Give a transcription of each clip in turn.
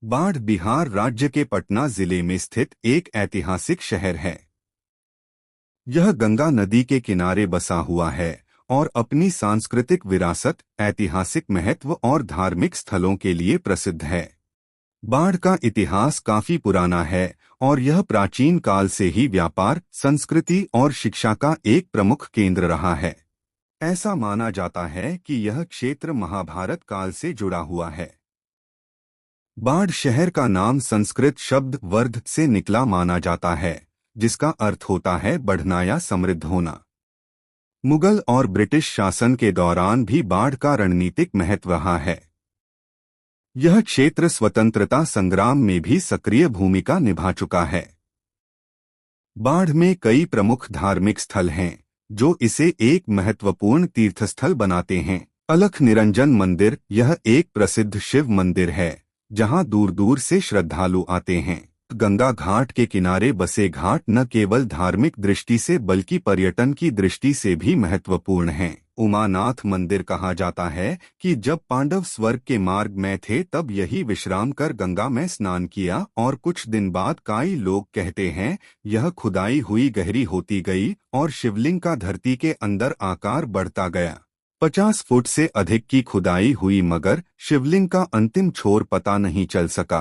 बाढ़ बिहार राज्य के पटना जिले में स्थित एक ऐतिहासिक शहर है। यह गंगा नदी के किनारे बसा हुआ है और अपनी सांस्कृतिक विरासत, ऐतिहासिक महत्व और धार्मिक स्थलों के लिए प्रसिद्ध है। बाढ़ का इतिहास काफी पुराना है और यह प्राचीन काल से ही व्यापार, संस्कृति और शिक्षा का एक प्रमुख केंद्र रहा है। ऐसा माना जाता है कि यह क्षेत्र महाभारत काल से जुड़ा हुआ है। बाढ़ शहर का नाम संस्कृत शब्द वर्ध से निकला माना जाता है, जिसका अर्थ होता है बढ़ना या समृद्ध होना। मुगल और ब्रिटिश शासन के दौरान भी बाढ़ का रणनीतिक महत्व रहा है। यह क्षेत्र स्वतंत्रता संग्राम में भी सक्रिय भूमिका निभा चुका है। बाढ़ में कई प्रमुख धार्मिक स्थल हैं, जो इसे एक महत्वपूर्ण तीर्थस्थल बनाते हैं। अलख निरंजन मंदिर, यह एक प्रसिद्ध शिव मंदिर है जहां दूर दूर से श्रद्धालु आते हैं। गंगा घाट के किनारे बसे घाट न केवल धार्मिक दृष्टि से बल्कि पर्यटन की दृष्टि से भी महत्वपूर्ण हैं। उमानाथ मंदिर, कहा जाता है कि जब पांडव स्वर्ग के मार्ग में थे तब यही विश्राम कर गंगा में स्नान किया और कुछ दिन बाद कई लोग कहते हैं यह खुदाई हुई गहरी होती गई और शिवलिंग का धरती के अंदर आकार बढ़ता गया। 50 फुट से अधिक की खुदाई हुई मगर शिवलिंग का अंतिम छोर पता नहीं चल सका।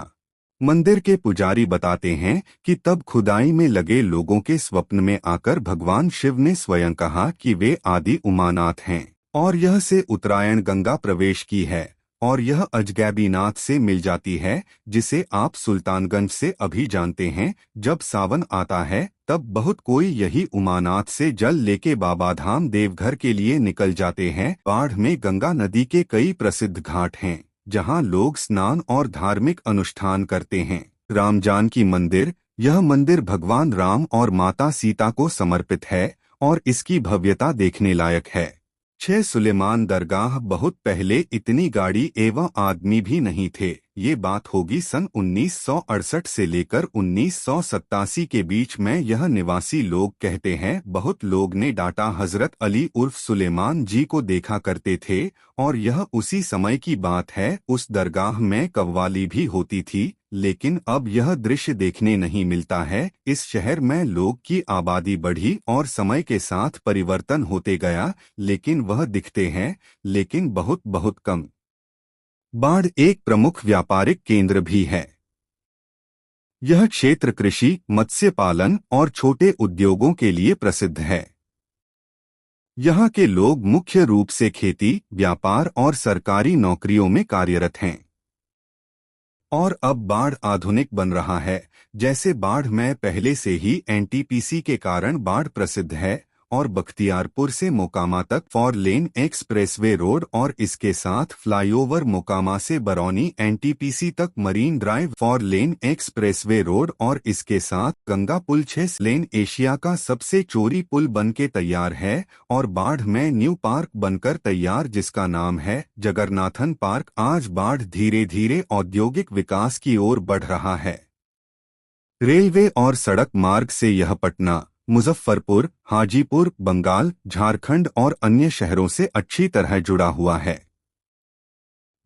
मंदिर के पुजारी बताते हैं कि तब खुदाई में लगे लोगों के स्वप्न में आकर भगवान शिव ने स्वयं कहा कि वे आदि उमानाथ हैं और यह से उत्तरायण गंगा प्रवेश की है और यह अजगैबीनाथ से मिल जाती है, जिसे आप सुल्तानगंज से अभी जानते हैं। जब सावन आता है तब बहुत कोई यही उमानाथ से जल लेके बाबाधाम देवघर के लिए निकल जाते हैं। बाढ़ में गंगा नदी के कई प्रसिद्ध घाट हैं जहां लोग स्नान और धार्मिक अनुष्ठान करते हैं। राम जानकी मंदिर, यह मंदिर भगवान राम और माता सीता को समर्पित है और इसकी भव्यता देखने लायक है। 6 सुलेमान दरगाह, बहुत पहले इतनी गाड़ी एवं आदमी भी नहीं थे। ये बात होगी सन 1968 से लेकर 1987 के बीच में। यह निवासी लोग कहते हैं बहुत लोग ने डाटा हजरत अली उर्फ सुलेमान जी को देखा करते थे और यह उसी समय की बात है। उस दरगाह में कव्वाली भी होती थी, लेकिन अब यह दृश्य देखने नहीं मिलता है। इस शहर में लोग की आबादी बढ़ी और समय के साथ परिवर्तन होते गया, लेकिन वह दिखते हैं, लेकिन बहुत बहुत कम। बाढ़ एक प्रमुख व्यापारिक केंद्र भी है। यह क्षेत्र कृषि, मत्स्य पालन और छोटे उद्योगों के लिए प्रसिद्ध है। यहाँ के लोग मुख्य रूप से खेती, व्यापार और सरकारी नौकरियों में कार्यरत हैं। और अब बाढ़ आधुनिक बन रहा है। जैसे बाढ़ में पहले से ही एनटीपीसी के कारण बाढ़ प्रसिद्ध है और बख्तियारपुर से मोकामा तक 4 लेन एक्सप्रेसवे रोड और इसके साथ फ्लाईओवर मोकामा से बरौनी एनटीपीसी तक मरीन ड्राइव 4 लेन एक्सप्रेसवे रोड और इसके साथ गंगा पुल 6 लेन एशिया का सबसे चौड़ी पुल बनके तैयार है और बाढ़ में न्यू पार्क बनकर तैयार, जिसका नाम है जगन्नाथन पार्क। आज बाढ़ धीरे धीरे औद्योगिक विकास की ओर बढ़ रहा है। रेलवे और सड़क मार्ग से यह पटना, मुजफ्फरपुर, हाजीपुर, बंगाल, झारखंड और अन्य शहरों से अच्छी तरह जुड़ा हुआ है।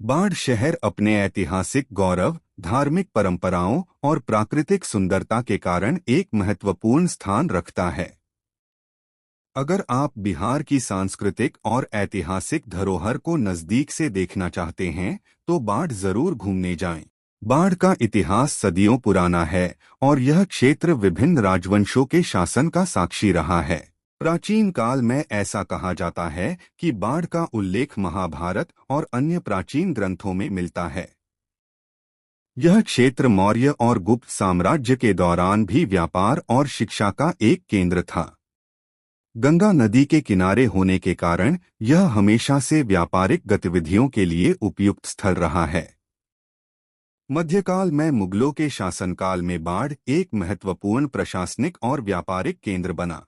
बाढ़ शहर अपने ऐतिहासिक गौरव, धार्मिक परंपराओं और प्राकृतिक सुंदरता के कारण एक महत्वपूर्ण स्थान रखता है। अगर आप बिहार की सांस्कृतिक और ऐतिहासिक धरोहर को नजदीक से देखना चाहते हैं तो बाढ़ जरूर घूमने जाएं। बाढ़ का इतिहास सदियों पुराना है और यह क्षेत्र विभिन्न राजवंशों के शासन का साक्षी रहा है। प्राचीन काल में ऐसा कहा जाता है कि बाढ़ का उल्लेख महाभारत और अन्य प्राचीन ग्रंथों में मिलता है। यह क्षेत्र मौर्य और गुप्त साम्राज्य के दौरान भी व्यापार और शिक्षा का एक केंद्र था। गंगा नदी के किनारे होने के कारण यह हमेशा से व्यापारिक गतिविधियों के लिए उपयुक्त स्थल रहा है। मध्यकाल में मुगलों के शासनकाल में बाढ़ एक महत्वपूर्ण प्रशासनिक और व्यापारिक केंद्र बना।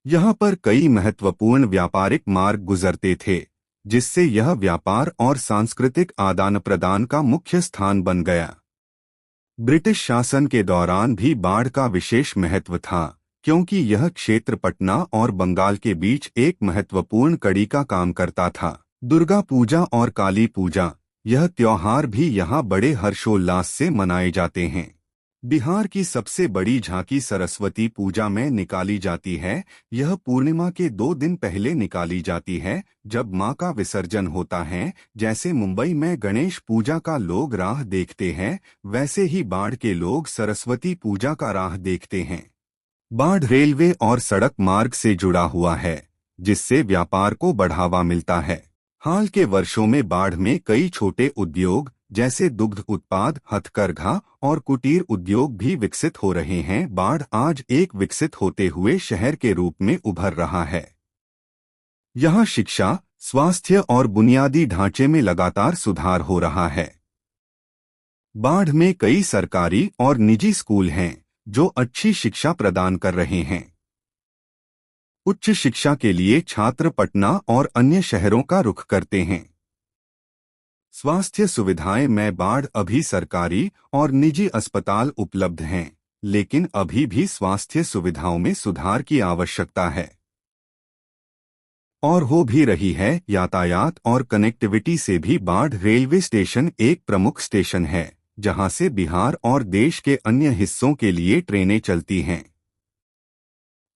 यहाँ पर कई महत्वपूर्ण व्यापारिक मार्ग गुजरते थे, जिससे यह व्यापार और सांस्कृतिक आदान प्रदान का मुख्य स्थान बन गया। ब्रिटिश शासन के दौरान भी बाढ़ का विशेष महत्व था, क्योंकि यह क्षेत्र पटना और बंगाल के बीच एक महत्वपूर्ण कड़ी का काम करता था। दुर्गा पूजा और काली पूजा, यह त्योहार भी यहाँ बड़े हर्षोल्लास से मनाए जाते हैं। बिहार की सबसे बड़ी झांकी सरस्वती पूजा में निकाली जाती है। यह पूर्णिमा के 2 दिन पहले निकाली जाती है, जब मां का विसर्जन होता है। जैसे मुंबई में गणेश पूजा का लोग राह देखते हैं, वैसे ही बाढ़ के लोग सरस्वती पूजा का राह देखते हैं। बाढ़ रेलवे और सड़क मार्ग से जुड़ा हुआ है, जिससे व्यापार को बढ़ावा मिलता है। हाल के वर्षों में बाढ़ में कई छोटे उद्योग जैसे दुग्ध उत्पाद, हथकरघा और कुटीर उद्योग भी विकसित हो रहे हैं। बाढ़ आज एक विकसित होते हुए शहर के रूप में उभर रहा है। यहाँ शिक्षा, स्वास्थ्य और बुनियादी ढांचे में लगातार सुधार हो रहा है। बाढ़ में कई सरकारी और निजी स्कूल हैं जो अच्छी शिक्षा प्रदान कर रहे हैं। उच्च शिक्षा के लिए छात्र पटना और अन्य शहरों का रुख करते हैं। स्वास्थ्य सुविधाएं में बाढ़ अभी सरकारी और निजी अस्पताल उपलब्ध हैं, लेकिन अभी भी स्वास्थ्य सुविधाओं में सुधार की आवश्यकता है। और हो भी रही है। यातायात और कनेक्टिविटी से भी बाढ़ रेलवे स्टेशन एक प्रमुख स्टेशन है, जहां से बिहार और देश के अन्य हिस्सों के लिए ट्रेनें चलती हैं।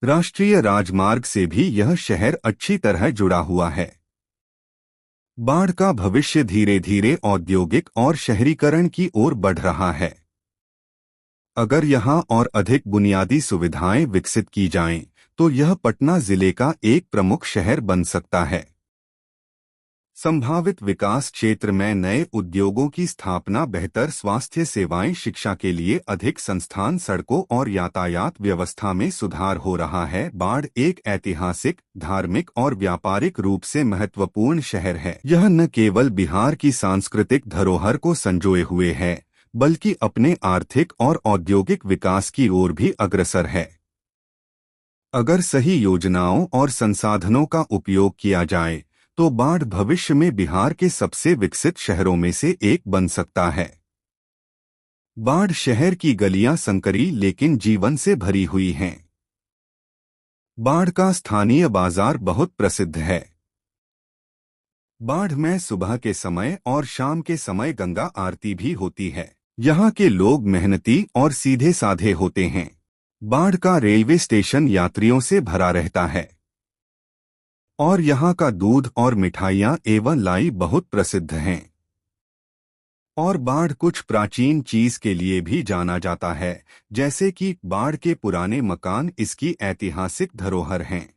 राष्ट्रीय राजमार्ग से भी यह शहर अच्छी तरह जुड़ा हुआ है। बाढ़ का भविष्य धीरे धीरे औद्योगिक और शहरीकरण की ओर बढ़ रहा है। अगर यहां और अधिक बुनियादी सुविधाएं विकसित की जाएं, तो यह पटना जिले का एक प्रमुख शहर बन सकता है। संभावित विकास क्षेत्र में नए उद्योगों की स्थापना, बेहतर स्वास्थ्य सेवाएं, शिक्षा के लिए अधिक संस्थान, सड़कों और यातायात व्यवस्था में सुधार हो रहा है। बाढ़ एक ऐतिहासिक, धार्मिक और व्यापारिक रूप से महत्वपूर्ण शहर है। यह न केवल बिहार की सांस्कृतिक धरोहर को संजोए हुए है, बल्कि अपने आर्थिक और औद्योगिक विकास की ओर भी अग्रसर है। अगर सही योजनाओं और संसाधनों का उपयोग किया जाए, तो बाढ़ भविष्य में बिहार के सबसे विकसित शहरों में से एक बन सकता है। बाढ़ शहर की गलियां संकरी लेकिन जीवन से भरी हुई हैं। बाढ़ का स्थानीय बाजार बहुत प्रसिद्ध है। बाढ़ में सुबह के समय और शाम के समय गंगा आरती भी होती है। यहाँ के लोग मेहनती और सीधे साधे होते हैं। बाढ़ का रेलवे स्टेशन यात्रियों से भरा रहता है और यहाँ का दूध और मिठाइयाँ एवं लाई बहुत प्रसिद्ध हैं। और बाढ़ कुछ प्राचीन चीज के लिए भी जाना जाता है, जैसे कि बाढ़ के पुराने मकान इसकी ऐतिहासिक धरोहर हैं।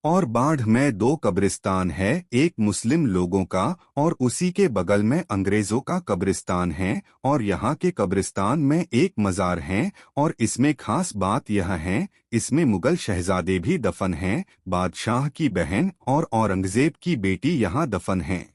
और बाढ़ में 2 कब्रिस्तान है, एक मुस्लिम लोगों का और उसी के बगल में अंग्रेजों का कब्रिस्तान है। और यहाँ के कब्रिस्तान में एक मजार है और इसमें खास बात यह है, इसमें मुगल शहजादे भी दफन हैं। बादशाह की बहन और औरंगजेब की बेटी यहाँ दफन हैं।